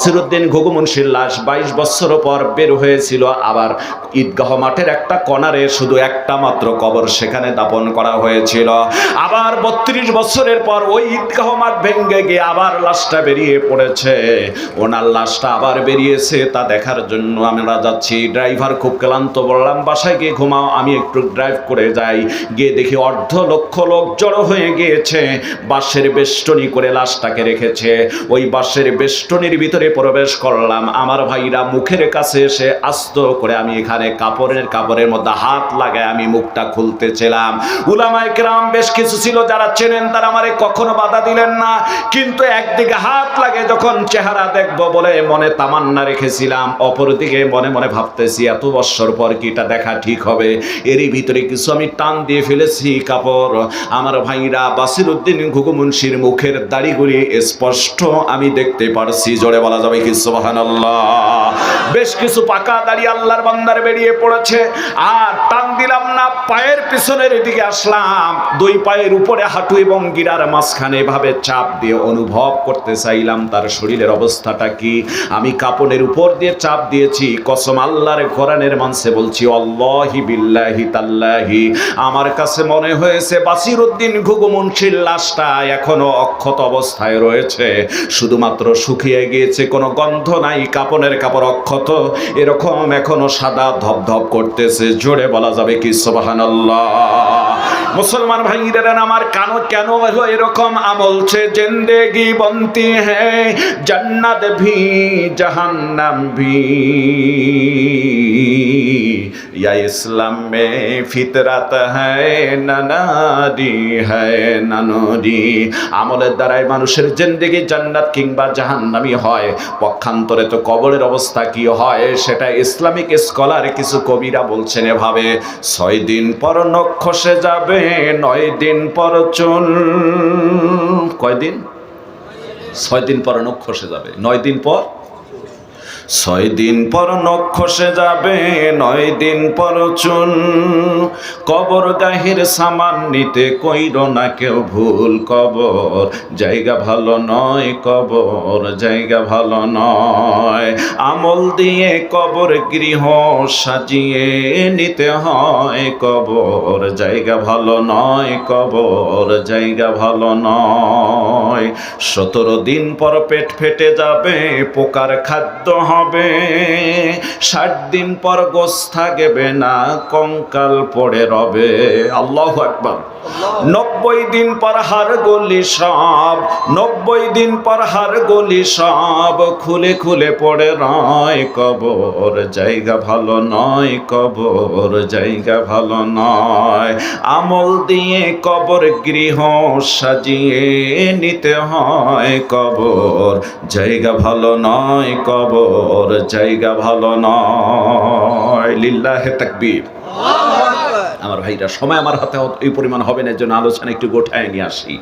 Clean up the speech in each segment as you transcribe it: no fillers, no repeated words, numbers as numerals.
বাসিরউদ্দিন ঘুঘু মুন্সির লাশ 22 বছর পর বের হয়েছিল। আবার ঈদগাহ মাঠের একটা কর্নারে শুধু একটা মাত্র কবর, সেখানে দাফন করা হয়েছিল। আবার 32 বছরের পর ওই ঈদগাহ মাঠ ভেঙে গিয়ে আবার লাশটা বেরিয়ে পড়েছে। ওনার লাশটা আবার বেরিয়েছে, তা দেখার জন্য আমরা যাচ্ছি। ড্রাইভার খুব ক্লান্ত, বললাম বাসায় গিয়ে ঘুমাও, আমি একটু ড্রাইভ করে যাই। গিয়ে দেখি অর্ধ লক্ষ লোক জড়ো হয়ে গিয়েছে, বাঁশের বেষ্টনী করে লাশটাকে রেখেছে। ওই বাঁশের বেষ্টনীর ভিতরে প্রবেশ করলাম। আমার ভাইরা মুখের কাছে এসে আস্ত করে আমি এখানে কাপড়ের মধ্যে হাত লাগায় আমি মুখটা খুলতেছিলাম। উলামায়ে কেরাম বেশ কিছু ছিল যারা চেনেন, তারা আমারে কখনো বাধা দিলেন না, কিন্তু একদিকে হাত লাগে যখন চেহারা দেখবো বলে মনে তামান্না রেখেছিলাম, অপরদিকে মনে মনে ভাবতেছি এত বছর পর কি এটা দেখা ঠিক হবে। এরই ভিতরে কিছু আমি টান দিয়ে ফেলেছি কাপড়। আমার ভাইরা বাসিরউদ্দিন ঘুঘু মুন্সির মুখের দাড়িগুলি স্পষ্ট আমি দেখতে পারছি। জোরে বলা যাবে কি সুবহানাল্লাহ। বেশ কিছু পাকা দাড়ি আল্লাহর বান্দার বেরিয়ে পড়েছে। আর টান দিলাম না, পায়ের পিছনের দিকে আসলাম, দুই পায়ের উপরে হাঁটু এবং গিরার মাঝখানে এভাবে চাপ দিয়ে অনুভব করতে চাইলাম তার শরীরের অবস্থাটা কি। আমি কাপড়ের উপর দিয়ে চাপ দিয়েছি, কসম আল্লাহর কোরআনের মানসে বলছি, আল্লাহি বিল্লাহি তাল্লাহি, আমার কাছে মনে হয়েছে বাসিরউদ্দিন ঘুঘু মুন্সির লাশটা এখনো অক্ষত অবস্থায় রয়েছে, শুধুমাত্র শুকিয়ে গিয়েছে, কোনো গন্ধ নাই, কাপড়ের কাপড় অক্ষত, এরকম এখনো সাদা ধবধব করতেছে। জোরে বলা যাবে কি সুবহানাল্লাহ। মুসলমান ভাইরা আমার কেন হলো এরকম? আমল সে জিন্দেগি বনতি হ্যায়, জান্নাত ভি জাহান্নাম ভি, ইয়া ইসলাম মে ফিতরাত হ্যায় না নারী হ্যায় না নরী। আমলের দ্বারাই মানুষের জিন্দেগি জান্নাত কিংবা জাহান্নামী হয়। পক্ষান্তরে তো কবরের অবস্থা কি হয় সেটা ইসলামিক স্কলার কিছু কবিরা বলছেন এভাবে, 6 দিন পর নখ খসে যাবে, 9 দিন পর চুল। কয়দিন? 6 দিন পর নখ খসে যাবে, 9 দিন পর, 6 দিন পর নখ খসে যাবে, 9 দিন পর চুল। কবর গাহির সামান নিতে কইরো না কেউ ভুল, কবর জায়গা ভালো নয়, কবর জায়গা ভালো নয়। আমল দিয়ে কবর গৃহ সাজিয়ে নিতে হয়, কবর জায়গা ভালো নয়, কবর জায়গা ভালো নয়। 17 দিন পর পেট ফেটে যাবে, পোকার খাদ্য হবে, 60 দিন পর গোশ থাকবে না, কঙ্কাল পড়ে রবে। আল্লাহু আকবার। 90 দিন পর হাড় গলি সব, 90 দিন পর হাড় গলি সব, খুলে খুলে পড়ে রয়, কবর জায়গা ভালো নয়, কবর জায়গা ভালো নয়। আমল দিয়ে কবর গৃহ সাজিয়ে নিতে হয়, কবর জায়গা ভালো নয়, কবর জায়গা ভালো নয়। লিল্লাহে তাকবীর। আমার ভাইরা, সময় আমার হাতে এই পরিমাণ হবে না, এর জন্য আলোচনা একটু গোটায় নিয়ে আসি।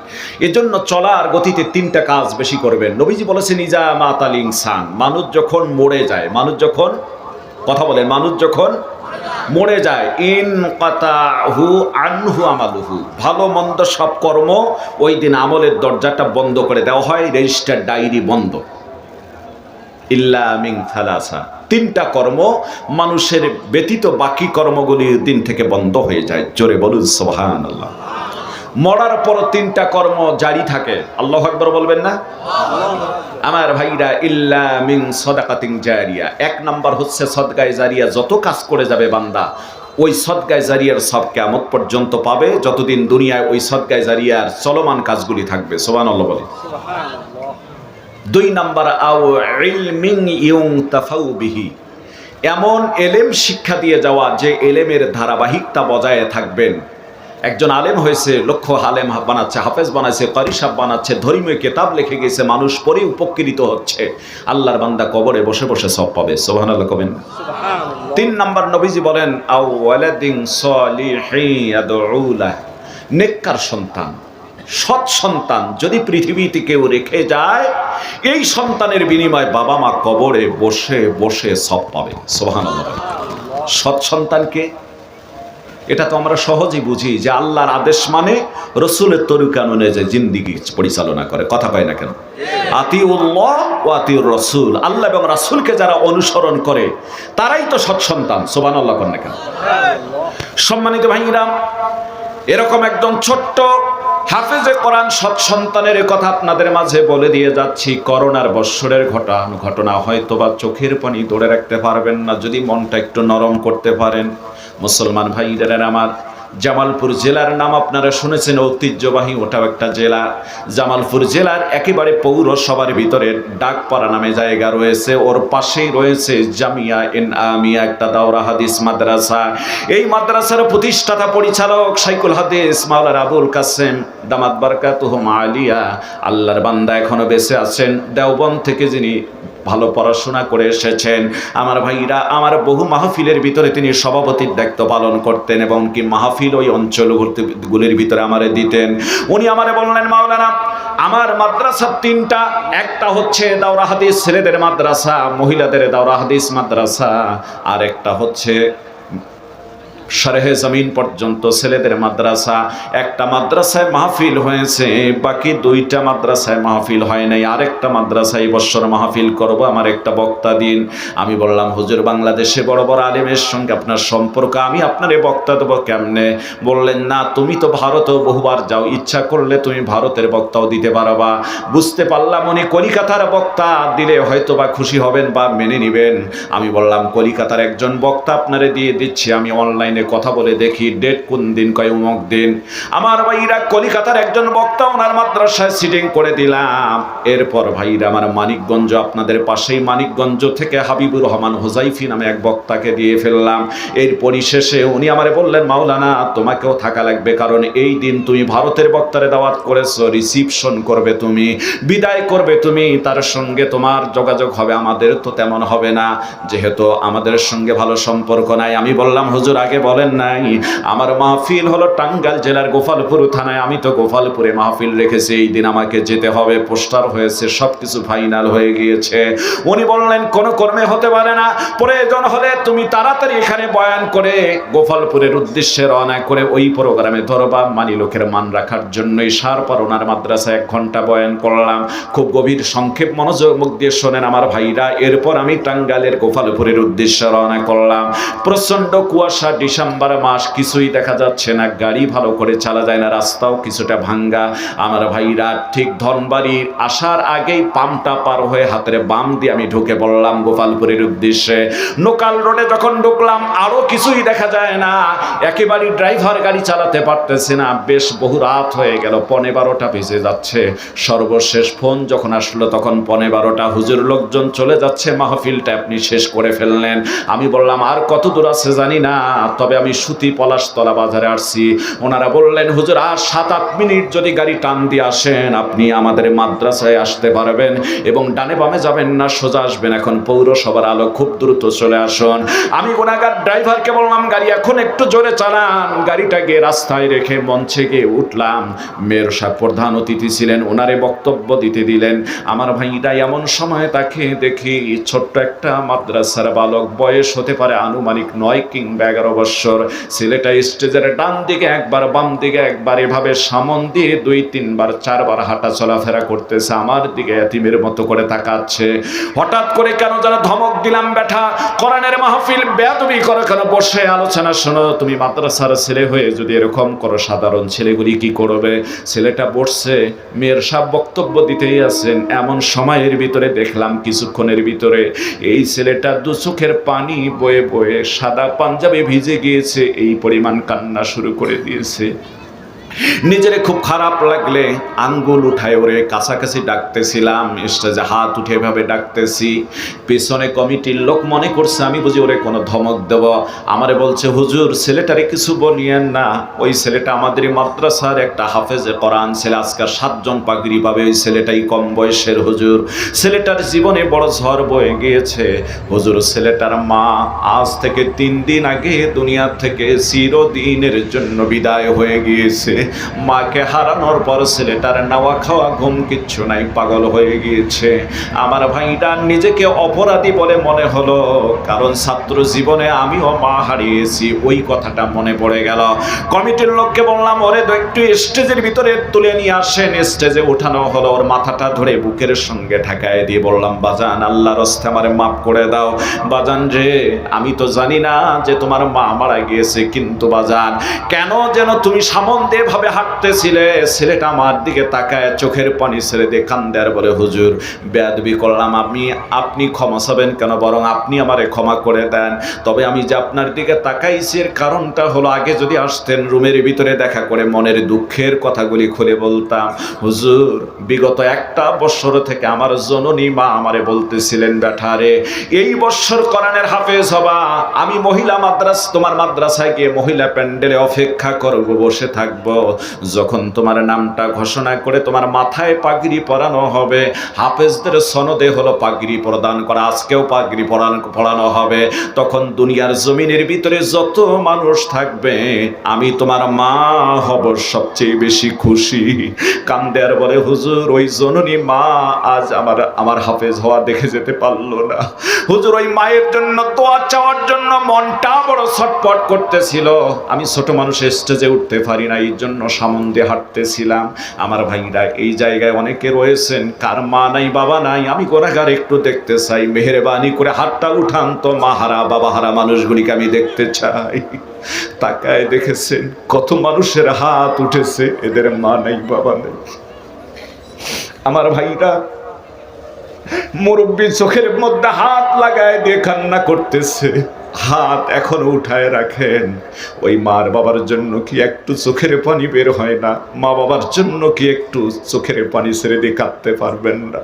এর জন্য চলার গতিতে 3টা কাজ বেশি করবেন। নবীজি বলেছেন ইজা মাতাল ইনসান, মানুষ যখন মরে যায়, মানুষ যখন, কথা বলেন, মানুষ যখন মরে যায়, ইন কাতাহু আনহু আমালুহু, ভালো মন্দ সব কর্ম ওই দিন আমলের দরজাটা বন্ধ করে দেওয়া হয়, রেজিস্টার ডায়েরি বন্ধ। ইল্লা মিন থালাসা, 3টা কর্ম মানুষের ব্যতীত বাকি কর্মগুলি দিন থেকে বন্ধ হয়ে যায়। জোরে বলুন সুবহানাল্লাহ। মরার পর 3টা কর্ম জারি থাকে। আল্লাহু আকবার বলবেন না? আমার ভাইরা, ইল্লা মিন সাদাকাতিন জারিয়া, 1 নাম্বার হচ্ছে সদকায়ে জারিয়া। যত কাজ করে যাবে বান্দা, ওই সদকায়ে জারিয়ার সব কিয়ামত পর্যন্ত পাবে, যতদিন দুনিয়ায় ওই সদকায়ে জারিয়ার চলমান কাজগুলি থাকবে। সুবহানাল্লাহ বলে। 2 নাম্বার আও ইলমিন ইউনতাফাউ বিহি, এমন এলেম শিক্ষা দিয়ে যাওয়া যে এলেমের ধারাবাহিকতা বজায় থাকবেন। একজন আলেম হয়েছে, লক্ষ আলেম বানাচ্ছে, হাফেজ বানাচ্ছে, কারি সাহেব বানাচ্ছে, ধর্মীয় কিতাব লিখে গেছে, মানুষ পড়ে উপকৃত হচ্ছে। আল্লাহর বান্দা কবরে বসে বসে সব পাবে। সুবহানাল্লাহ কবেন। 3 নাম্বার নবীজি বলেন আও ওয়ালাদিন সলিহিন ইয়াদউ লাহ, নেককার সন্তান, সৎ সন্তান যদি পৃথিবীতে কেউ রেখে যায়, এই সন্তানের বিনিময়ে বাবা মা কবরে বসে বসে সব পাবে। সুবহানাল্লাহ। সৎ সন্তানকে এটা তো আমরা সহজেই বুঝি যে আল্লাহর আদেশ মানে রসুলের তরিকা অনুযায়ী জিন্দিগি পরিচালনা করে। কথা কয় না কেন? আতিউল্লাহ ওয়া আতিউর রাসূল, আল্লাহ এবং রাসূলকে যারা অনুসরণ করে তারাই তো সৎ সন্তান। সুবহানাল্লাহ কন না কেন? সম্মানিত ভাইরা, এরকম একজন ছোট্ট হাফেজে কোরআন সৎ সন্তানের কথা আপনাদের মাঝে বলে দিয়ে যাচ্ছি। করোনার বৎসরের ঘটনা হয়তোবা চোখের পানি ধরে রাখতে পারবেন না, যদি মনটা একটু নরম করতে পারেন। মুসলমান ভাইদের আমার, জামালপুর জেলার নাম আপনারা শুনেছেন, ঐতিহ্যবাহী ওটাও একটা জেলা। জামালপুর জেলার একেবারে পৌরসভার ভিতরে ডাকপাড়া নামে জায়গা রয়েছে, ওর পাশেই রয়েছে জামিয়া আমিয়া, একটা দাওরা হাদিস মাদ্রাসা। এই মাদ্রাসার প্রতিষ্ঠাতা পরিচালক শাইখুল হাদিস মাওলানা আবুল কাসেম দামাত বারাকাতুহুম আলিয়া, আল্লাহর বান্দা এখনো বেঁচে আছেন। দেওবন্দ থেকে যিনি ভালো পড়াশোনা করে এসেছেন। আমার ভাইরা, আমার বহু মাহফিলের ভিতরে তিনি সভাপতির দায়িত্ব পালন করতেন এবং কি মাহফিল ওই অঞ্চলগুলির ভিতরে আমারে দিতেন। উনি আমারে বললেন, মাওলানা আমার মাদ্রাসা তিনটা, একটা হচ্ছে দাওরা হাদিস ছেলেদের মাদ্রাসা, মহিলাদের দাওরা হাদিস মাদ্রাসা, আর একটা হচ্ছে শারহে জমিন পর্যন্ত ছেলেদের মাদ্রাসা। একটা মাদ্রাসায় মাহফিল হয়েছে, বাকি দুইটা মাদ্রাসায় মাহফিল হয় নাই। আরেকটা মাদ্রাসায় বছর মাহফিল করব, আমার একটা বক্তা দিন। আমি বললাম, হুজুর বাংলাদেশে বড় বড় আলেমের সঙ্গে আপনার সম্পর্ক, আমি আপনার বক্তা দেবো কেমনে? বললেন, না তুমি তো ভারতেও বহুবার যাও, ইচ্ছা করলে তুমি ভারতের বক্তাও দিতে পারবা। বুঝতে পারলাম উনি কলিকাতার বক্তা, দিলে হয়তো বা খুশি হবেন বা মেনে নিবেন। আমি বললাম, কলিকাতার একজন বক্তা আপনারে দিয়ে দিচ্ছি, আমি অনলাইন কথা বলে দেখি ডেট কোন দিন, কয় অমুক দিন। আমার ভাইরা কলিকাতার একজন বক্তা ওনার মাদ্রাসায় সিটিং করে দিলাম। এরপর ভাইরা আমার মানিকগঞ্জ, আপনাদের পাশেই মানিকগঞ্জ থেকে হাবিবুর রহমান হুজাইফি নামে এক বক্তাকে দিয়ে ফেললাম। এর পরিশেষে উনি আমারে বললেন, মাওলানা তোমাকেও থাকা লাগবে, কারণ এই দিন তুমি ভারতের বক্তারে দাওয়াত করেছো, রিসিপশন করবে তুমি, বিদায় করবে তুমি, তার সঙ্গে তোমার যোগাযোগ হবে, আমাদের তো তেমন হবে না, যেহেতু আমাদের সঙ্গে ভালো সম্পর্ক নাই। আমি বললাম, হুজুর আগে বলেন নাই, আমার মাহফিল হলো টাঙ্গাইল জেলার গোপালপুর থানায়, আমি তো গোপালপুরে মাহফিল রেখেছি, এই দিন আমাকে যেতে হবে, পোস্টার হয়েছে, সবকিছু ফাইনাল হয়ে গিয়েছে। উনি বললেন, কোনো কর্মে হতে পারে না, প্রয়োজন হলে তুমি তাড়াতাড়ি এখানে বয়ান করে গোপালপুরের উদ্দেশ্যে রওনা করে ওই প্রোগ্রামে ধরবা। মানি লোকের মান রাখার জন্যই সারপর ওনার মাদ্রাসায় 1 ঘন্টা বয়ান করলাম। খুব গভীর সংক্ষেপ মনোযোগ দিয়ে শোনেন আমার ভাইরা। এরপর আমি টাঙ্গাইলের গোপালপুরের উদ্দেশ্যে রওনা করলাম। প্রচন্ড কুয়াশা, ডিসেম্বর মাস, কিছুই দেখা যাচ্ছে না, গাড়ি ভালো করে চালা যায় না, রাস্তাও কিছুটা ভাঙ্গা। আমার ভাইরা ঠিক ধনবাড়ি আসার আগেই পাম্পটা পার হয়ে হাতের বাম দিয়ে আমি ঢুকে পড়লাম গোপালপুরের উদ্দেশ্যে। লোকাল রোডে যখন ঢুকলাম আরো কিছুই দেখা যায় না, একেবারে ড্রাইভার গাড়ি চালাতে পারতেছে না। বেশ বহু রাত হয়ে গেল, 12:15 বেজে যাচ্ছে। সর্বশেষ ফোন যখন আসলো তখন 12:15, হুজুর লোকজন চলে যাচ্ছে, মাহফিলটা আপনি শেষ করে ফেললেন। আমি বললাম, আর কত দূর আছে জানি না, তবে আমি সুতি পলাশতলা বাজারে আসছি। ওনারা বললেন, হুজুর আর 7-8 মিনিট যদি গাড়ি টান দিয়ে আসেন আপনি আমাদের মাদ্রাসায় আসতে পারবেন, এবং ডানে বামে যাবেন না, সোজা আসবেন, এখন পৌরসভার আলো, খুব দ্রুত চলে আসুন। আমি গুনাহগার ড্রাইভারকে বললাম, গাড়ি এখন একটু জোরে চালান। গাড়িটা গিয়ে রাস্তায় রেখে মঞ্চে গিয়ে উঠলাম। মেয়র সাহেব প্রধান অতিথি ছিলেন, ওনারে বক্তব্য দিতে দিলেন। আমার ভাইরা এমন সময় তাকে দেখি, ছোট্ট একটা মাদ্রাসার বালক, বয়স হতে পারে আনুমানিক 9 কিংবা 11 বছর। ছেলেটা স্টেজের ডান দিকে একবার, বাম দিকে একবার, এভাবে সামন দিয়ে 2-3 বার 4 বার হাঁটা চলাফেরা করতেছে, আমার দিকে এতিমের মতো করে তাকাচ্ছে। হঠাৎ করে কেন যেন ধমক দিলাম, বেটা কোরআনের মাহফিল বেয়াদবি করো কেন, বসে আলোচনা শোনো, তুমি মাদ্রাসার ছেলে হয়ে যদি এরকম করো সাধারণ ছেলেগুলি কি করবে? ছেলেটা বসছে, মেয়ের সব বক্তব্য দিতেই আছেন। এমন সময়ের ভিতরে দেখলাম কিছুক্ষণের ভিতরে এই ছেলেটা 2 চোখের পানি বয়ে বয়ে সাদা পাঞ্জাবি ভিজে গিয়েছে, এই পরিমাণ কান্না শুরু করে দিয়েছে। নিজেরে খুব খারাপ লাগলে আঙ্গুল উঠায় ওরে কাছাকাছি ডাকতেছিলাম, স্টেজে হাত উঠে এভাবে ডাকতেছি। পেছনে কমিটির লোক মনে করছে আমি বুঝি ওরে কোনো ধমক দেব। আমারে বলছে, হুজুর ছেলেটারে কিছু বলিয়েন না, ওই ছেলেটা আমাদের মাদ্রাসার একটা হাফেজে কোরআন ছেলে, আজকাল 7 জন পাগড়ি পাবে, ওই ছেলেটাই কম বয়সের হুজুর। ছেলেটার জীবনে বড় ঝড় বয়ে গিয়েছে হুজুর। ছেলেটার মা আজ থেকে 3 দিন আগে দুনিয়া থেকে চিরদিনের জন্য বিদায় হয়ে গিয়েছে। মাকে হারানোর পর ছেলেটার নাওয়া খাওয়া ঘুম কিচ্ছু নাই, পাগল হয়ে গিয়েছে। আমার ভাইটা নিজেকে অপরাধী বলে মনে হলো, কারণ ছাত্র জীবনে আমিও মা হারিয়েছি, ওই কথাটা মনে পড়ে গেল। কমিটির লোককে বললাম, ওরে একটু স্টেজের ভিতরে তুলে নিয়ে আসেন। স্টেজে উঠানো হলো, ওর মাথাটা ধরে বুকের সঙ্গে ঠেকায় দিয়ে বললাম, বাজান আল্লাহর রাস্তায় আমারে মাফ করে দাও। বাজান রে, আমি তো জানি না যে তোমার মা মারা গিয়েছে, কিন্তু বাজান কেন যেন তুমি সামনে ভাবে হাঁটতেছিলে, ছেলেটা আমার দিকে তাকায় চোখের পানি ছেড়ে দিয়ে কান্দে আর বলে, হুজুর বেয়াদবি করলাম, আপনি ক্ষমা চাবেন কেন, বরং আপনি আমারে ক্ষমা করে দেন। তবে আমি যে আপনার দিকে তাকাইছি এর কারণটা হলো, আগে যদি আসতেন রুমের ভিতরে দেখা করে মনের দুঃখের কথাগুলি খুলে বলতাম। হুজুর বিগত একটা বছর থেকে আমার জননী মা আমারে বলতেছিলেন, বেঠারে এই বছর কোরআনের হাফেজ হবা, আমি মহিলা তোমার মাদ্রাসায় গিয়ে মহিলা প্যান্ডেলে অপেক্ষা করব, বসে থাকব, যখন তোমার নামটা ঘোষণা করে তোমার মাথায় পাগড়ি পরানো হবে। হাফেজদের সনদে হলো পাগড়ি প্রদান করা, আজকেও পাগড়ি পরানো হবে। তখন দুনিয়ার জমিনের ভিতরে যত মানুষ থাকবে, আমি তোমার মা হব সবচেয়ে বেশি খুশি। কান্দে আর বলে, হুজুর ওই জননী মা আজ আমার হাফেজ হওয়া দেখে যেতে পারলো না। হুজুর ওই মায়ের জন্য দোয়া চাওয়ার জন্য মনটা বড় ছটফট করতেছিল। আমি ছোট মানুষের স্টেজে উঠতে পারি না, এই জন্য সামনে দিয়ে হাঁটতেছিলাম। আমার ভাইরা এই জায়গায় অনেকে রয়েছেন, কার মা নাই বাবা নাই, আমি গোনাগার একটু দেখতে চাই, মেহেরবানি করে হাতটা উঠান তো, মা হারা বাবা হারা মানুষগুলিকে আমি দেখতে চাই। তাকায় দেখেছেন কত মানুষের হাত উঠেছে, এদের মা নাই বাবা নেই। আমার ভাইরা মুরব্বী চোখের মধ্যে হাত লাগায় দিয়ে কান্না করতেছে, হাত এখনো উঠায় রাখেন। ওই মার বাবার জন্য কি একটু চোখের পানি বের হয় না? মা বাবার জন্য কি একটু চোখের পানি ছেড়ে দিয়ে কাঁদতে পারবেন না?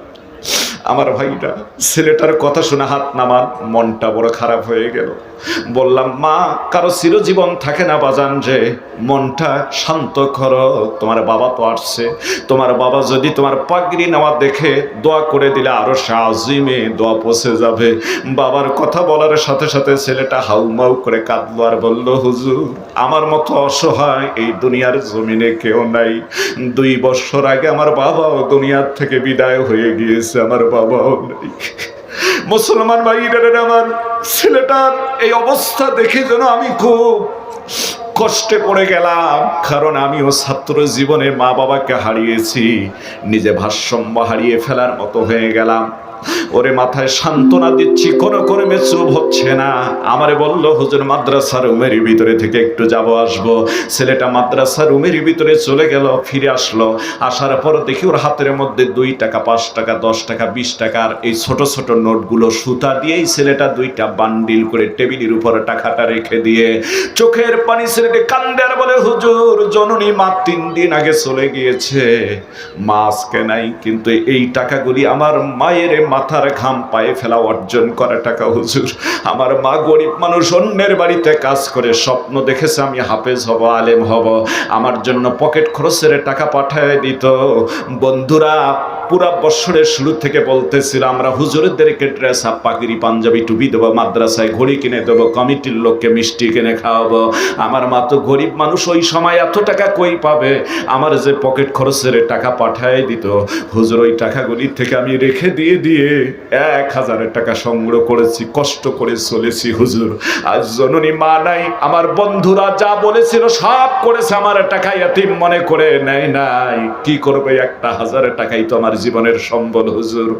আমার ভাইরা ছেলেটার কথা শুনে হাত নামান, মনটা বড় খারাপ হয়ে গেল। বললাম, মা কারো চিরজীবন থাকে না বাজান রে, মনটা শান্ত করো, তোমার বাবা তো আসছে, তোমার বাবা যদি তোমার পাগড়ি নেওয়া দেখে দোয়া করে দিলে আরো আজিমে দোয়া পৌঁছে যাবে। বাবার কথা বলার সাথে সাথে ছেলেটা হাউমাউ করে কাঁদলো আর বলল, হুজুর আমার মতো অসহায় এই দুনিয়ার জমিনে কেউ নাই। 2 বছর আগে আমার বাবাও দুনিয়ার থেকে বিদায় হয়ে গিয়েছে, আমার বাবাও নেই। মুসলমান ভাইরা, আমার ছেলেটার এই অবস্থা দেখে যেন আমি খুব কষ্টে পড়ে গেলাম, কারণ আমিও ছাত্র জীবনে মা বাবাকে হারিয়েছি, নিজে ভারসাম্য হারিয়ে ফেলার মতো হয়ে গেলাম। ওরে মাথায় সান্ত্বনা দিচ্ছি, কোনো কর্মে চুপ হচ্ছে না। আমারে বলল, হুজুর মাদ্রাসার রুমের ভিতরে থেকে একটু যাব আসবো। ছেলেটা মাদ্রাসার রুমের ভিতরে চলে গেল, ফিরে আসলো। আসার পর দেখি ওর হাতের মধ্যে 2 টাকা 5 টাকা 10 টাকা 20 টাকার এই ছোট ছোট নোটগুলো সুতা দিয়েই ছেলেটা 2টা বান্ডিল করে টেবিলের উপরে টাকাটা রেখে দিয়ে চোখের পানি ছেলেটা কান্দে আর বলে, হুজুর জননী মা 3 দিন আগে চলে গিয়েছে, মা আজকে নাই, কিন্তু এই টাকাগুলি আমার মায়ের মাথার ঘাম পায়ে ফেলা অর্জন করা টাকা হুজুর। আমার মা গরিব মানুষ, অন্যের বাড়িতে কাজ করে স্বপ্ন দেখেছে আমি হাফেজ হব, আলেম হব, আমার জন্য পকেট খরচের টাকা পাঠায় দিত। বন্ধুরা পুরা বছরের শুরু থেকে বলতেছিল, আমরা হুজুরদেরকে ড্রেস আপ পাগড়ি পাঞ্জাবি টুপি দেবো, মাদ্রাসায় ঘড়ি কিনে দেবো, কমিটির লোককে মিষ্টি কিনে খাওয়াবো। আমার মা তো গরিব মানুষ, ওই সময় এত টাকা কই পাবে? আমার যে পকেট খরচের টাকা পাঠায় দিত হুজুর, ওই টাকাগুলি থেকে আমি রেখে দিয়ে 1000 টাকা সংগ্রহ করেছি, কষ্ট করে চলেছি হুজুর। আজ জননী মা নাই, আমার বন্ধুরা যা বলেছিল সব করেছে, আমার টাকা এতিম মনে করে নেয় নাই। কি করবে? 1000 টাকাই তো আমার জীবনের সম্বল হুজুর।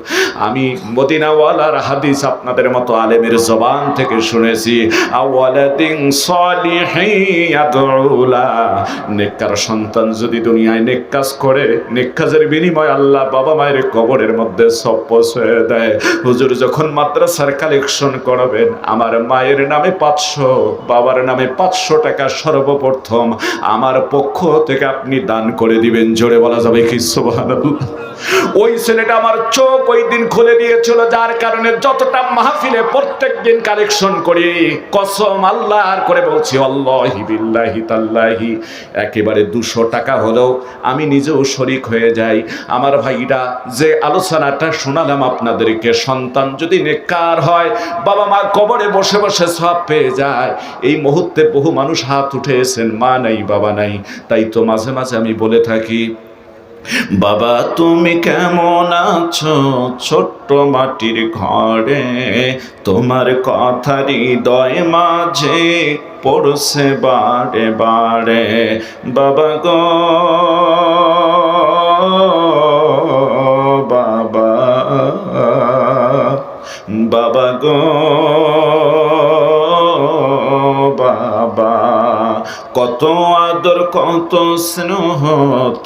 আমি মদিনাওয়ালার হাদিস আপনাদের মতো আলেমের জবান থেকে শুনেছি, আওয়ালাদিন সালিহিন ইয়াদউলা, নেককার সন্তান যদি দুনিয়ায় নেক কাজ করে, নেক কাজের বিনিময়ে আল্লাহ বাবা মায়ের কবরের মধ্যে সব পৌঁছে দেয়। হুজুর যখন মাদ্রাসার কালেকশন করবেন, আমার মায়ের নামে 500, বাবার নামে 500 টাকা সর্বপ্রথম আমার পক্ষ থেকে আপনি দান করে দিবেন। জোরে বলা যাবে কি সুবহানাল্লাহ? ওই ছেলেটা আমার চোখ ওই দিন খুলে দিয়েছিল, যার কারণে যতটা মাহফিলে প্রত্যেক দিন কালেকশন করি, কসম আল্লাহর করে বলছি, আল্লাহি বিল্লাহি তাল্লাহি, একেবারে 200 টাকা হলেও আমি নিজেও শরিক হয়ে যাই। আমার ভাইরা, যে আলোচনাটা শোনালাম আপনাদেরকে, সন্তান যদি নেককার হয়, বাবা মা কবরে বসে বসে সওয়াব পেয়ে যায়। এই মুহূর্তে বহু মানুষ হাত উঠেছেন, মা নাই বাবা নাই। তাই তো মাঝে মাঝে আমি বলে থাকি, বাবা তুমি কেমন আছো ছোট্ট মাটির ঘরে, তোমার কথা হৃদয় মাঝে পড়ছে বারে বারে। বাবা গো বাবা, বাবা গো বাবা, কত আদর কত স্নেহ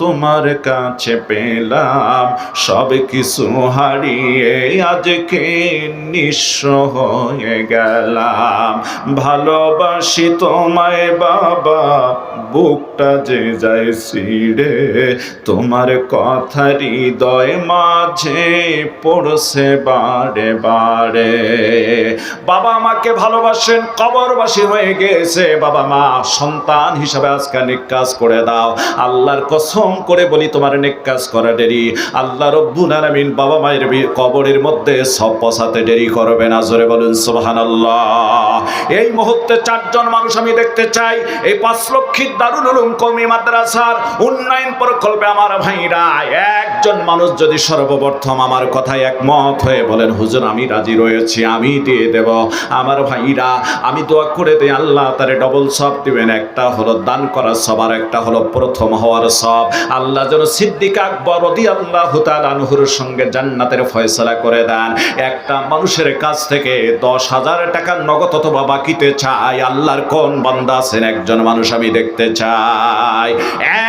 তোমার কাছে পেলাম, সব কিছু হারিয়ে আজকে নিঃস্ব হয়ে গেলাম। ভালোবাসি তোমায় বাবা, বুকটা যে যায় ছিঁড়ে, তোমার কথা হৃদয় মাঝে পড়ছে বারে বারে। বাবা আমাকে ভালোবাসেন, কবরবাসী হয়ে গেছে বাবা মা, সন্তান হিসাবে আজকে নেক কাজ করে দাও। আল্লাহর কসম করে বলি, তোমার নেক কাজ করা দেরি, আল্লাহ রব্বুল আলামিন বাবা মায়ের কবরের মধ্যে সব পৌঁছাতে দেরি করবে না। জোরে বলুন সুবহানাল্লাহ। এই মুহূর্তে 4 জন মানুষ আমি দেখতে চাই, এই 5 লক্ষিত দারুল উলুম কওমি মাদ্রাসার উন্নয়ন প্রকল্পে আমার ভাইরা, একজন মানুষ যদি সর্বপ্রথম আমার কথায় একমত হয়ে বলেন, হুজুর আমি রাজি রয়েছি, আমি দিয়ে দেব। আমার ভাইরা, আমি দোয়া করে দিই, আল্লাহ তারে ডবল সব দিবেন। একটা হলো দান করার সব, আর একটা হলো প্রথম হওয়ার সব। আল্লাহ যেন সিদ্দিক আকবর রাদিয়াল্লাহু তাআলা আনহুর সঙ্গে জান্নাতের ফয়সালা করে দেন। একটা মানুষের কাছ থেকে 10,000 টাকা নগদ অথবা বাকিতে চাই, আল্লাহর কোন বান্দা আছেন? একজন মানুষ আমি দেখতে চাই।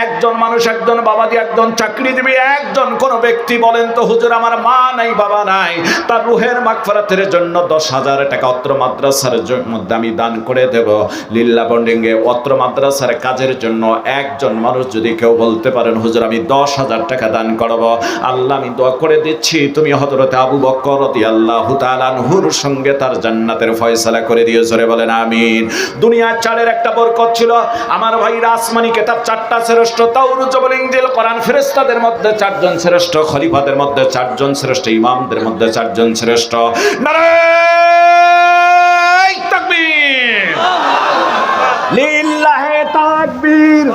একজন মানুষ, একজন বাবাজি, একজন চাকরিজীবী, একজন কোন ব্যক্তি বলেন তো, হুজুর আমার মা নাই বাবা নাই, তার রুহের মাগফিরাতের জন্য 10,000 টাকা অত্র মাদ্রাসার মধ্যে আমি দান করে দেব। লিল্লাহ বন্ডিংয়ে অত্র মাদ্রাসার কাজের জন্য একজন মানুষ যদি কেউ বলতে পারেন, হুজুর আমি 10,000 টাকা দান করব, আল্লাহ আমি দোয়া করে দিচ্ছি, তুমি হযরত আবু বকর রাদিয়াল্লাহু তাআলা আনহুর সঙ্গে তার জান্নাতের ফয়সালা করে দিও। জোরে বলেন আমিন। দুনিয়ার চালের একটা বরকত ছিল আমার ভাইরা, আসমানি কিতাব 4টা শ্রেষ্ঠ, তাওরাত জবর ইনজিল কোরআন, ফেরেশতাদের মধ্যে 4 জন শ্রেষ্ঠ, খলিফাদের মধ্যে 4 জন শ্রেষ্ঠ, ইমামদের মধ্যে 4 জন শ্রেষ্ঠ। নারায়ে তাকবীর, লিল্লাহি তাকবীর।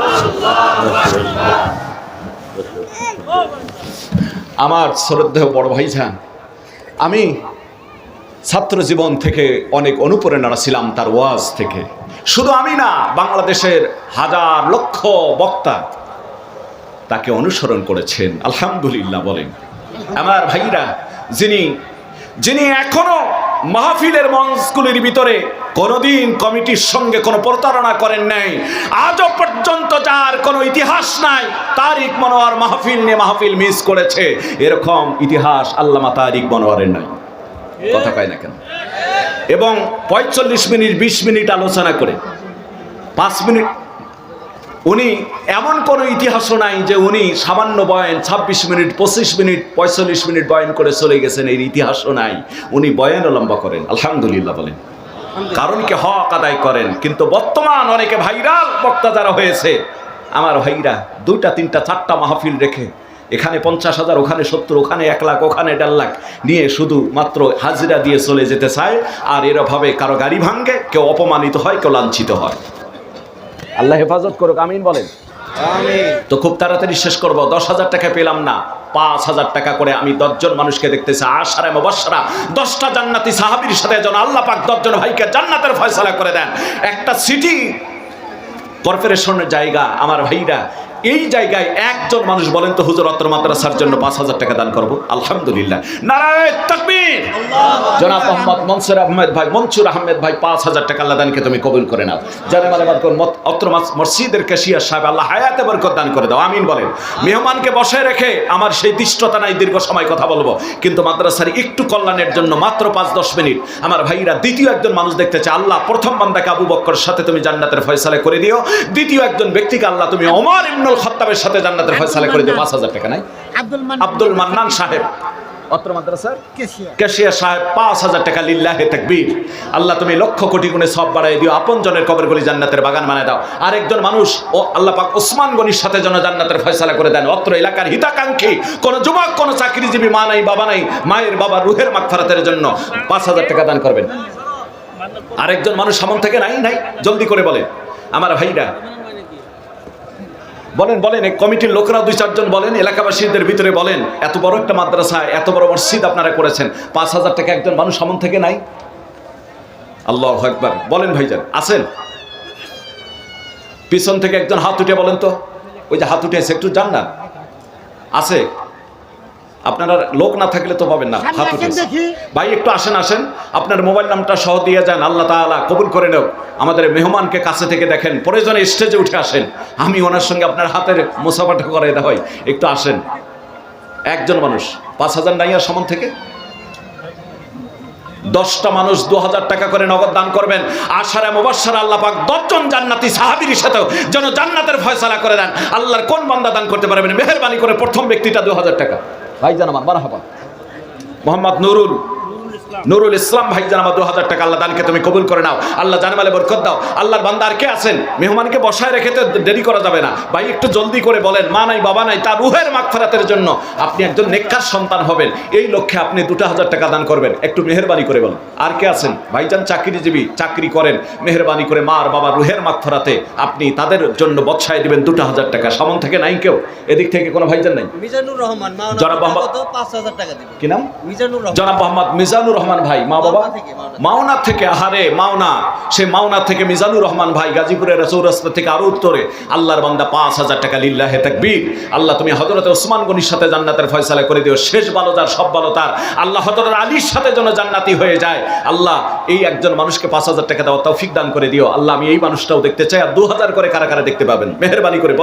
আমার শ্রদ্ধেয় বড় ভাইজান, আমি ছাত্র জীবন থেকে অনেক অনুপ্রেরণা ছিলাম তার ওয়াজ থেকে। শুধু আমি না, বাংলাদেশের হাজার লক্ষ বক্তা তাকে অনুসরণ করেছেন। আলহামদুলিল্লাহ বলেন আমার ভাইরা, যিনি এখনো মাহফিলের মঞ্চগুলির ভিতরে কোনোদিন কমিটির সঙ্গে কোনো প্রতারণা করেন নাই, আজও পর্যন্ত যার কোনো ইতিহাস নাই, তারিক মনোয়ার মাহফিল নিয়ে মাহফিল মিস করেছে, এরকম ইতিহাস আল্লামা তারিক মনোয়ারের নাই। কথা কয় না কেন? এবং 45 মিনিট 20 মিনিট আলোচনা করে 5 মিনিট, উনি এমন কোনো ইতিহাসও নাই যে উনি সামান্য বয়ান 26 মিনিট 25 মিনিট 45 মিনিট বয়ান করে চলে গেছেন, এই ইতিহাসও নাই। উনি বয়ানও লম্বা করেন, আলহামদুলিল্লাহ বলেন, কারণ কি হক আদায় করেন। কিন্তু বর্তমান অনেকে ভাইরাল বক্তা যারা হয়েছে, আমার ভাইরা 2টা 3টা 4টা মাহফিল রেখে এখানে 50,000, ওখানে 70, ওখানে 1 লাখ, ওখানে 1.5 লাখ নিয়ে শুধু মাত্র হাজিরা দিয়ে চলে যেতে চায়। আর এরভাবে কারো গাড়ি ভাঙ্গে, কেউ অপমানিত হয়, কেউ লাঞ্ছিত হয়। আল্লাহ হেফাজত করুক, আমিন বলেন। তো খুব তাড়াতাড়ি শেষ করব। 10,000 টাকা পেলাম না, 5,000 টাকা করে আমি 10 জন মানুষকে দেখতেছি, আশারে মুবাশশারা 10টা জান্নাতি সাহাবীর সাথে যেন আল্লাহ পাক 10 জন ভাইকে জান্নাতের ফয়সালা করে দেন। একটা সিটি কর্পোরেশনের জায়গা আমার ভাইরা, এই জায়গায় একজন মানুষ বলেন তো, হুজুর অত্র মাদ্রাসার জন্য 5,000 টাকা দান করব। আলহামদুলিল্লাহ, নারায়ে তাকবীর। জনাব মোহাম্মদ মনসুর আহমেদ ভাই 5,000 টাকা আল্লাহ দানকে তুমি কবুল করে নাও। জানেমান অত্র মসজিদের ক্যাশিয়ার সাহেব, আল্লাহ হায়াতে বরকত দান করে দাও, আমিন বলেন। মেহমানকে বসে রেখে আমার সেই দৃষ্টতা নাই, দীর্ঘ সময় কথা বলবো, কিন্তু মাদ্রাসার একটু কল্যাণের জন্য মাত্র 5-10 মিনিট আমার ভাইরা দ্বিতীয় একজন মানুষ দেখতে চাই। আল্লাহ প্রথম বান্দাকে আবু বকরের সাথে তুমি জান্নাতের ফয়সালা করে দিও, দ্বিতীয় একজন ব্যক্তিকে আল্লাহ তুমি ওমর ইবনে ইবনুল খাত্তাবের সাথে জান্নাতের ফয়সালা করে দিও 5000 টাকা। নাই আব্দুল মান্নান সাহেব অত্র মাদ্রাসার ক্যাশিয়ার সাহেব 5000 টাকা। লিল্লাহে তাকবীর। আল্লাহ তুমি লক্ষ কোটি গুণে সব বাড়াই দিও, আপনজনের কবরগুলি জান্নাতের বাগান বানায় দাও। আরেকজন মানুষ ও আল্লাহ পাক ওসমান গনির সাথে যেন জান্নাতের ফয়সালা করে দেন। অত্র এলাকার হিতাকাঙ্ক্ষী কোন যুবক, কোন চাকরিজীবী মা নাই, বাবা নাই, মায়ের বাবার রুহের মাগফিরাতের জন্য 5000 টাকা দান করবেন। আরেকজন মানুষ সামন থেকে নাই জলদি করে বলেন আমার ভাইরা, বলেন এই কমিটির লোকরা 2-4 জন বলেন, এলাকাবাসীদের ভিতরে বলেন, এত বড় একটা মাদ্রাসা, এত বড় মসজিদ আপনারা করেছেন, 5000 টাকা একজন মানুষ সামন থেকে নাই? আল্লাহু আকবার। বলেন ভাইজান, আছেন? পিছন থেকে একজন হাত উঠে বলেন তো, ওই যে হাত উঠেছে একটু যান না, আছে? আপনারা লোক না থাকলে তো পাবেন না, হাত উঠেছে। ভাই একটু আসেন, আপনার মোবাইল নাম্বারটা সহ দিয়ে যান, আল্লাহ তাআলা কবুল করে নেও। আমাদের মেহমানকে কাছে থেকে দেখেন, প্রয়োজনে স্টেজে উঠে আসেন, আমি ওনার সঙ্গে আপনার হাতের মুসাফাটা করে দেওয়া হয়, একটু আসেন। একজন মানুষ 5000 নাই আর সামন থেকে 10টা মানুষ 2000 টাকা করে নগদ দান করবেন। আশারে মুবাশশারা আল্লাহ পাক 10 জন জান্নাতি সাহাবীর সাথেও যেন জান্নাতের ফয়সালা করে দেন। আল্লাহর কোন বান্দা দান করতে পারবেন? মেহেরবানি করে প্রথম ব্যক্তিটা 2000 টাকা। ভাইজান আমার মারহাবা। মোহাম্মদ নুরুল ইসলাম ভাইজান আমার 2000 টাকা। আল্লাহ দানকে তুমি কবুল করে নাও, আল্লাহ জানমালে বরকত দাও। আল্লাহর বান্দা আর কে আছেন? মেহমানকে বসায় রেখে তো দেরি করা যাবে না ভাই, একটু জলদি করে বলেন। মা নাই, বাবা নাই, তার রুহের মাগফিরাতের জন্য আপনি একজন নেককার সন্তান হবেন, এই লক্ষ্যে আপনি 2000 টাকা দান করবেন। একটু মেহেরবানি করে বলেন। আর কে আছেন? ভাইজান চাকরিজীবী, চাকরি করেন, মেহেরবানি করে মার বাবার রুহের মাগফিরাতে আপনি তাদের জন্য বৎসায় দিবেন 2000 টাকা। সামন থেকে নাই কেউ? এদিক থেকে কোনো ভাইজান নাই? মিজানুর রহমান জনাব মোহাম্মদ 5000 টাকা দিবেন। কি নাম? মিজানুর রহমান। জনাব মোহাম্মদ মিজানুর রহমান ভাই। মা বাবা মাওনা থেকে, আহারে মাওনা, সেই মাওনা থেকে মিজানুর রহমান ভাই, গাজীপুরের চৌরাস্তা থেকে আরো উত্তরে। আল্লাহর বান্দা 5000 টাকা। লিল্লাহে তাকবীর। আল্লাহ তুমি হযরত ওসমান গনির সাথে জান্নাতের ফয়সালা করে দিও। শেষ ভালো তার, সব ভালো তার। আল্লাহ হযরত আলীর সাথে যেন জান্নাতি হয়ে যায়। আল্লাহ এই একজন মানুষকে 5000 টাকা দেওয়ার তৌফিক দান করে দিও। আল্লাহ আমি এই মানুষটাও দেখতে চাই। আর 2000 করে কারা কারা দেখতে পাবেন? মেহেরবানি করে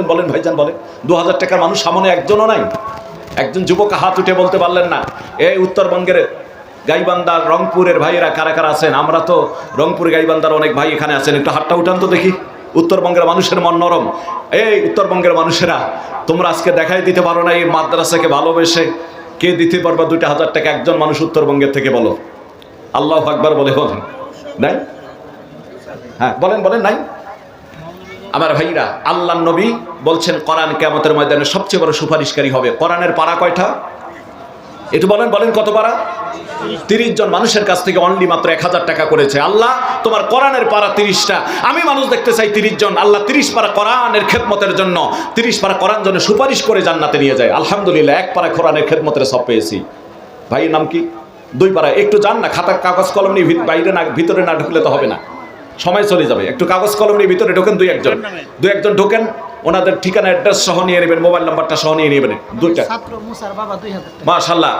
বলেন ভাইজান বলেন। 2000 টাকার মানুষ সামনে একজনও নাই? একজন যুবক হাত উঠে বলতে পারলেন না? এই উত্তরবঙ্গের গাইবান্ধার, রংপুরের ভাইয়েরা কারা কারা আছেন? আমরা তো রংপুর গাইবান্ধার অনেক ভাই এখানে আছেন, একটু হাতটা উঠান তো দেখি। উত্তরবঙ্গের মানুষের মন নরম। এই উত্তরবঙ্গের মানুষেরা, তোমরা আজকে দেখাই দিতে পারো না এই মাদ্রাসাকে ভালোবেসে? কে দিতে পারবা 2000 টাকা? একজন মানুষ উত্তরবঙ্গের থেকে বলো। আল্লাহু আকবার বলেন। নাই? হ্যাঁ বলেন নাই? আমার ভাইরা, আল্লাহর নবী বলছেন কোরআন কিয়ামতের ময়দানে সবচেয়ে বড় সুপারিশকারী হবে। কোরআনের পারা কয়টা? একটু বলেন কত পারা? 30 জন মানুষের কাছ থেকে অনলি মাত্র 1000 টাকা করেছে। আল্লাহ তোমার কোরআনের পারা 30টা, আমি মানুষ দেখতে চাই 30 জন। আল্লাহ 30 পারা কোরআনের খেদমতের জন্য, 30 পারা কোরআন জন্য সুপারিশ করে জান্নাতে নিয়ে যায়। আলহামদুলিল্লাহ, 1 পারা কোরআনের খেদমতের সব পেয়েছি। ভাইয়ের নাম কি? 2 পারা। একটু যান না, খাতা কাগজ কলম নিয়ে বাইরে না, ভিতরে না ঢুকলে তো হবে না, সময় চলে যাবে। একটু কাগজ কলম নিয়ে ভিতরে ঢোকেন। 2-1 জন ঢোকেন, ওনাদের ঠিকানা অ্যাড্রেস সহ নিয়ে নেবেন, মোবাইল নাম্বারটা সহ নিয়ে নেবেন। 2টা ছাত্র মুসার বাবা 2000 টাকা। মাশাআল্লাহ।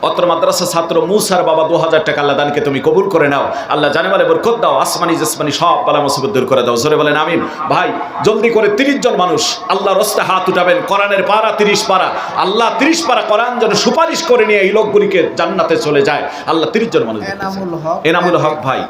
অত্র মাদ্রাসা ছাত্র মুসার বাবা 2000 টাকা। আল্লাহ দানকে তুমি কবুল করে নাও। আল্লাহ জানেমালে বরকত দাও, আসমানি জিসমানি সব বালা মুসিবত দূর করে দাও। জোরে বলেন আমিন। ভাই জলদি করে 30 জন মানুষ আল্লাহর রাস্তায় হাত উঠাবেন। কোরআনের পারা 30 পারা। আল্লাহ 30 পারা কোরআন যেন সুপারিশ করে নিয়ে এই লোকগুলিকে জান্নাতে চলে যায়। আল্লাহ 30 জন মানুষ। এনামুল হক ভাই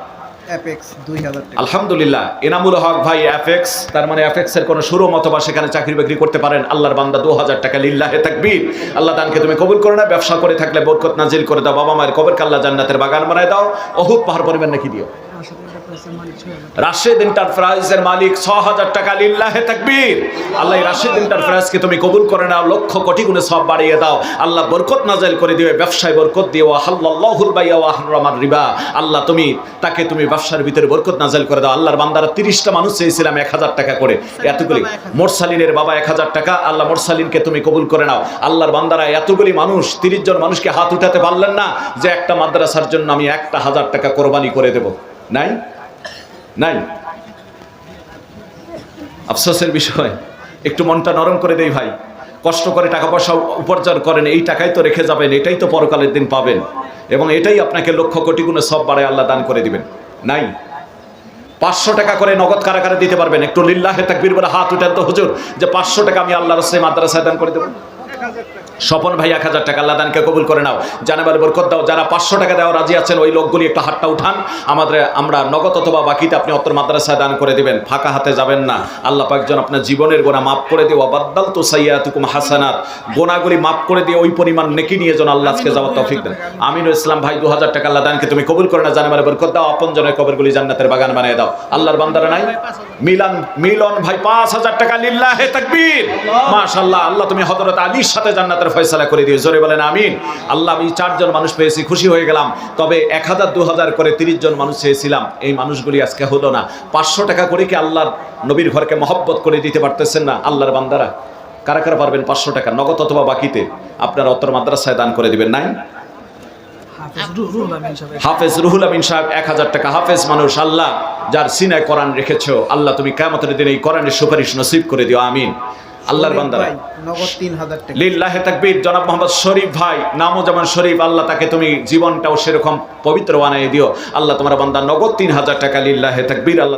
এফএক্স 2000 টাকা। আলহামদুলিল্লাহ, এনামুল হক ভাই এফএক্স, তার মানে এফএক্স এর কোনো শোরুম অথবা সেখানে চাকরি বাকরি করতে পারেন। আল্লাহর বান্দা 2000 টাকা। লিল্লাহে তাকবীর। আল্লাহ দানকে তুমি কবুল করো না, ব্যবসা করে থাকলে বরকত নাজিল করে দাও। বাবা মায়ের কবরকে আল্লাহ জান্নাতের বাগান বানায় দাও। অহুদ পাহাড় পরিমাণ নাকি দিও। রাশেদ এন্টারপ্রাইজের মালিক 6000 টাকা। লিল্লাহে তাকবীর। আল্লাহ রাশেদ এন্টারপ্রাইজকে তুমি কবুল করে নাও, লক্ষ কোটি গুণে সব বাড়িয়ে দাও। আল্লাহ বরকত নাজিল করে দিও, ব্যবসায় বরকত দিও। হাল্লাল্লাহুল বাইয়া ওয়া হারামার রিবা। আল্লাহ তুমি তাকে তুমি ব্যবসার ভিতরে বরকত নাজিল করে দাও। আল্লাহর বান্দারা 30টা মানুষ চেয়েছিলাম 1000 টাকা করে, এতগুলি। মোরসালিনের বাবা 1000 টাকা। আল্লাহ মোরসালিনকে তুমি কবুল করে নাও। আল্লাহর বান্দারা এতগুলি মানুষ, 30 জন মানুষকে হাত উঠাতে পারলেন না যে একটা মাদ্রাসার জন্য আমি 1000 টাকা কোরবানি করে দেব? নাই? আফসোসের বিষয়। একটু মনটা নরম করে দেই ভাই। কষ্ট করে টাকা পয়সা উপার্জন করেন, এই টাকাই তো রেখে যাবেন, এটাই তো পরকালের দিন পাবেন, এবং এটাই আপনাকে লক্ষ কোটি গুণে সব বাড়ায় আল্লাহ দান করে দিবেন। নাই? 500 টাকা করে নগদ কারা কারা দিতে পারবেন? একটু লিল্লাহে তাকবীর বলে হাত উঠান তো হুজুর, যে 500 টাকা আমি আল্লাহর রাস্তায় মাদ্রাসায় দান করে দেব। স্বপন ভাই 1000 টাকা, আল্লাহ দানকে কবুল করে নাও, জানাবার বরকত দাও। যারা 500 টাকা দেওয়া রাজি আছেন ওই লোকগুলি একটা হাতটা উঠান, আমরা নগদ অথবা বাকিতে আপনি অত্র মাদ্রাসায় দান করে দিবেন, ফাঁকা হাতে যাবেন না। আল্লাহ পাক যেন আপনার জীবনের গোনা মাফ করে দিয়ে, ওয়াবাদদালতু সাইয়্যাতুকুম হাসানাত, গোনাগুলি মাফ করে দিয়ে ওই পরিমাণ নেকি নিয়ে যেন আল্লাহ আজকে যাওয়ার তৌফিক দেন। আমিনুল ইসলাম ভাই 2000 টাকা, আল্লাহ দানকে তুমি কবুল করে না, জানাবার বরকত দাও, আপনজনের কবরগুলি জান্নাতের বাগান বানিয়ে দাও। আল্লাহর বান্দারা নাই, মিলন ভাই 5000 টাকা, লিল্লাহে তাকবীর, মাশাআল্লাহ। আল্লাহ তুমি হযরত আলীর সাথে জান্নাতের ফয়সালা করে দিও, জোরে বলেন আমিন। আল্লাহ আমি 4 জন মানুষ পেয়েছি, খুশি হয়ে গেলাম। তবে 1000 2000 করে 30 জন মানুষ চেয়েছিলাম, এই মানুষগুলি আজকে হলো না। 500 টাকা করে কি আল্লাহর নবীর ঘরকে মহব্বত করে দিতে পারতেছেন না আল্লাহর বান্দারা? কারা কারা পারবেন 500 টাকা নগদ অথবা বাকিতে আপনারা অত্র মাদ্রাসায় দান করে দিবেন? নাই হাফেজ রুহুল আমিন সাহেব 1000 টাকা, হাফেজ মানুষ, আল্লাহ যার সিনায় কোরআন রেখেছো, আল্লাহ তুমি কিয়ামতের দিন এই কোরআনের সুপারিশ নসিব করে দিও, আমিন। আল্লাহর বান্দারা নগদ 3000 টাকা, লিল্লাহে তাকবীর। জনাব মোহাম্মদ শরীফ ভাই, নামও যেমন শরীফ, আল্লাহ তাকে তুমি জীবনটাও সেরকম পবিত্র বানিয়ে দিও। আল্লাহ তোমার বান্দা নগদ 3000 টাকা, লিল্লাহে তাকবীর। আল্লাহ